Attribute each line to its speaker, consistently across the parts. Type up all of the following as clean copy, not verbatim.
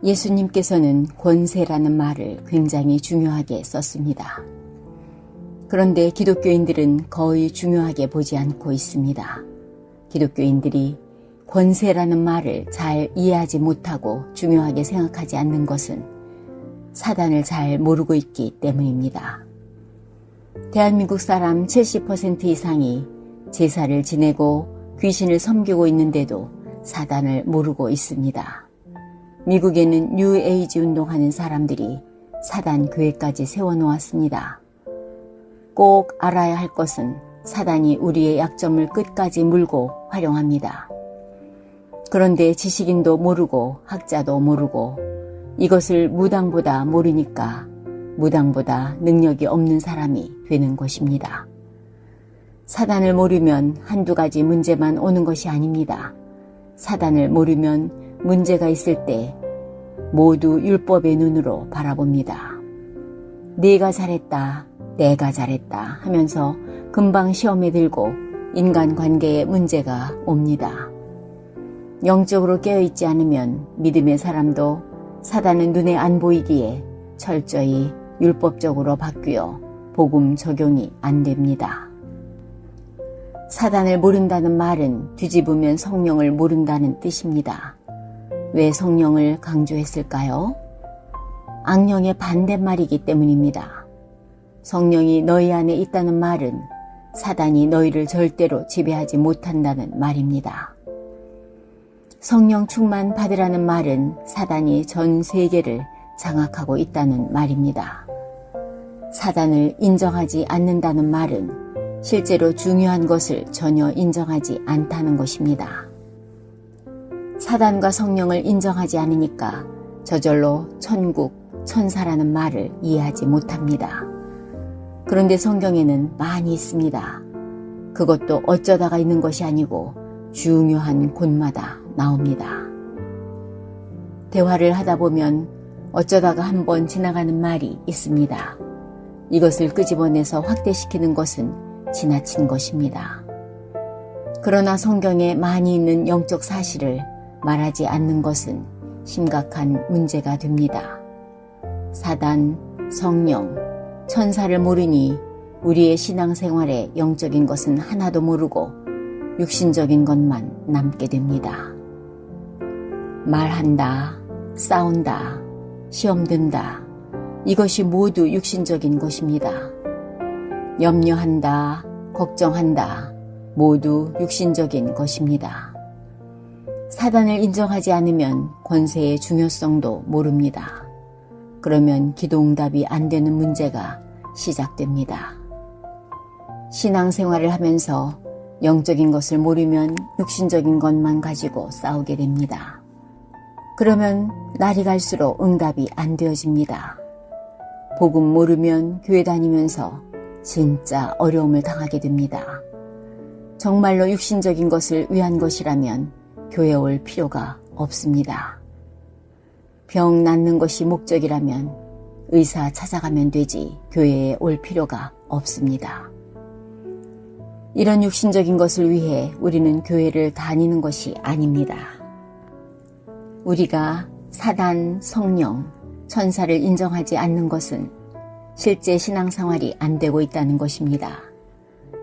Speaker 1: 예수님께서는 권세라는 말을 굉장히 중요하게 썼습니다. 그런데 기독교인들은 거의 중요하게 보지 않고 있습니다. 기독교인들이 권세라는 말을 잘 이해하지 못하고 중요하게 생각하지 않는 것은 사단을 잘 모르고 있기 때문입니다. 대한민국 사람 70% 이상이 제사를 지내고 귀신을 섬기고 있는데도 사단을 모르고 있습니다. 미국에는 뉴에이지 운동하는 사람들이 사단 교회까지 세워놓았습니다. 꼭 알아야 할 것은 사단이 우리의 약점을 끝까지 물고 활용합니다. 그런데 지식인도 모르고 학자도 모르고 이것을 무당보다 모르니까 무당보다 능력이 없는 사람이 되는 것입니다. 사단을 모르면 한두 가지 문제만 오는 것이 아닙니다. 사단을 모르면 문제가 있을 때 모두 율법의 눈으로 바라봅니다. 네가 잘했다, 내가 잘했다 하면서 금방 시험에 들고 인간관계에 문제가 옵니다. 영적으로 깨어있지 않으면 믿음의 사람도 사단은 눈에 안 보이기에 철저히 율법적으로 바뀌어 복음 적용이 안 됩니다. 사단을 모른다는 말은 뒤집으면 성령을 모른다는 뜻입니다. 왜 성령을 강조했을까요? 악령의 반대말이기 때문입니다. 성령이 너희 안에 있다는 말은 사단이 너희를 절대로 지배하지 못한다는 말입니다. 성령 충만 받으라는 말은 사단이 전 세계를 장악하고 있다는 말입니다. 사단을 인정하지 않는다는 말은 실제로 중요한 것을 전혀 인정하지 않다는 것입니다. 사단과 성령을 인정하지 않으니까 저절로 천국, 천사라는 말을 이해하지 못합니다. 그런데 성경에는 많이 있습니다. 그것도 어쩌다가 있는 것이 아니고 중요한 곳마다 나옵니다. 대화를 하다 보면 어쩌다가 한번 지나가는 말이 있습니다. 이것을 끄집어내서 확대시키는 것은 지나친 것입니다. 그러나 성경에 많이 있는 영적 사실을 말하지 않는 것은 심각한 문제가 됩니다. 사단, 성령, 천사를 모르니 우리의 신앙생활에 영적인 것은 하나도 모르고 육신적인 것만 남게 됩니다. 말한다, 싸운다, 시험 든다. 이것이 모두 육신적인 것입니다. 염려한다, 걱정한다. 모두 육신적인 것입니다. 사단을 인정하지 않으면 권세의 중요성도 모릅니다. 그러면 기도응답이 안 되는 문제가 시작됩니다. 신앙생활을 하면서 영적인 것을 모르면 육신적인 것만 가지고 싸우게 됩니다. 그러면 날이 갈수록 응답이 안 되어집니다. 복음 모르면 교회 다니면서 진짜 어려움을 당하게 됩니다. 정말로 육신적인 것을 위한 것이라면 교회 올 필요가 없습니다. 병 낫는 것이 목적이라면 의사 찾아가면 되지 교회에 올 필요가 없습니다. 이런 육신적인 것을 위해 우리는 교회를 다니는 것이 아닙니다. 우리가 사단, 성령, 천사를 인정하지 않는 것은 실제 신앙생활이 안 되고 있다는 것입니다.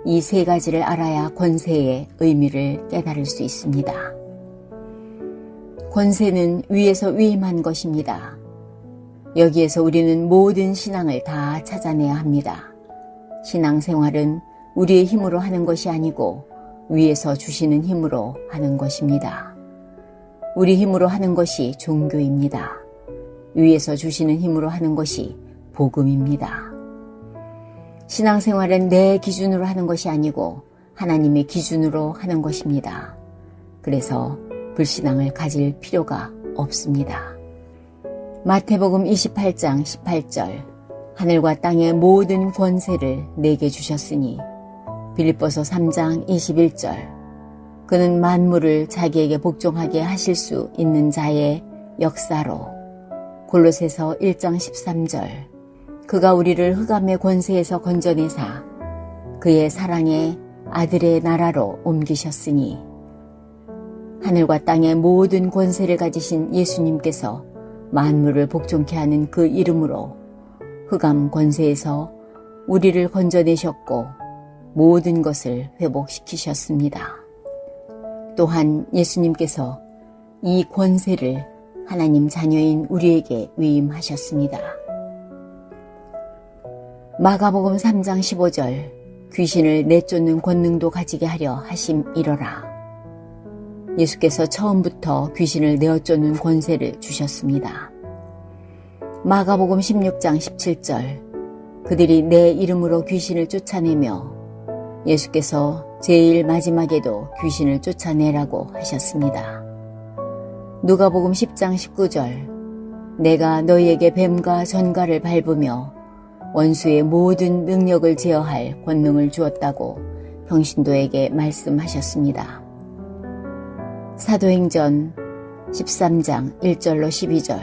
Speaker 1: 이 세 가지를 알아야 권세의 의미를 깨달을 수 있습니다. 권세는 위에서 위임한 것입니다. 여기에서 우리는 모든 신앙을 다 찾아내야 합니다. 신앙생활은 우리의 힘으로 하는 것이 아니고 위에서 주시는 힘으로 하는 것입니다. 우리 힘으로 하는 것이 종교입니다. 위에서 주시는 힘으로 하는 것이 복음입니다. 신앙생활은 내 기준으로 하는 것이 아니고 하나님의 기준으로 하는 것입니다. 그래서 불신앙을 가질 필요가 없습니다. 마태복음 28장 18절 하늘과 땅의 모든 권세를 내게 주셨으니 빌립보서 3장 21절 그는 만물을 자기에게 복종하게 하실 수 있는 자의 역사로 골로새서 1장 13절 그가 우리를 흑암의 권세에서 건져내사 그의 사랑의 아들의 나라로 옮기셨으니 하늘과 땅의 모든 권세를 가지신 예수님께서 만물을 복종케 하는 그 이름으로 흑암 권세에서 우리를 건져내셨고 모든 것을 회복시키셨습니다. 또한 예수님께서 이 권세를 하나님 자녀인 우리에게 위임하셨습니다. 마가복음 3장 15절 귀신을 내쫓는 권능도 가지게 하려 하심이러라. 예수께서 처음부터 귀신을 내어쫓는 권세를 주셨습니다. 마가복음 16장 17절 그들이 내 이름으로 귀신을 쫓아내며 예수께서 제일 마지막에도 귀신을 쫓아내라고 하셨습니다. 누가복음 10장 19절 내가 너희에게 뱀과 전갈을 밟으며 원수의 모든 능력을 제어할 권능을 주었다고 평신도에게 말씀하셨습니다. 사도행전 13장 1절로 12절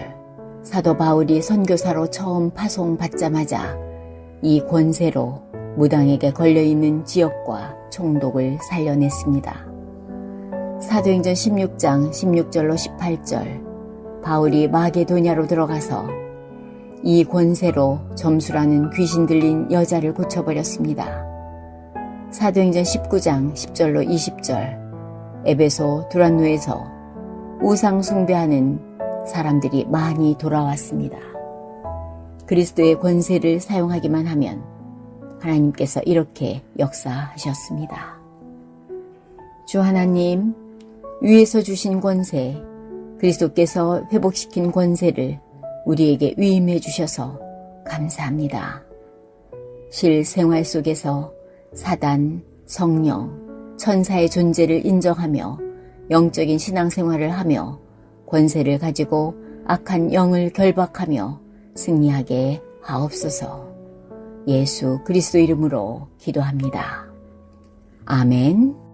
Speaker 1: 사도 바울이 선교사로 처음 파송받자마자 이 권세로 무당에게 걸려있는 지역과 총독을 살려냈습니다. 사도행전 16장 16절로 18절 바울이 마게도냐로 들어가서 이 권세로 점수라는 귀신 들린 여자를 고쳐버렸습니다. 사도행전 19장 10절로 20절 에베소 두란노에서 우상 숭배하는 사람들이 많이 돌아왔습니다. 그리스도의 권세를 사용하기만 하면 하나님께서 이렇게 역사하셨습니다. 주 하나님, 위에서 주신 권세, 그리스도께서 회복시킨 권세를 우리에게 위임해 주셔서 감사합니다. 실생활 속에서 사단, 성령, 천사의 존재를 인정하며 영적인 신앙생활을 하며 권세를 가지고 악한 영을 결박하며 승리하게 하옵소서. 예수 그리스도 이름으로 기도합니다. 아멘.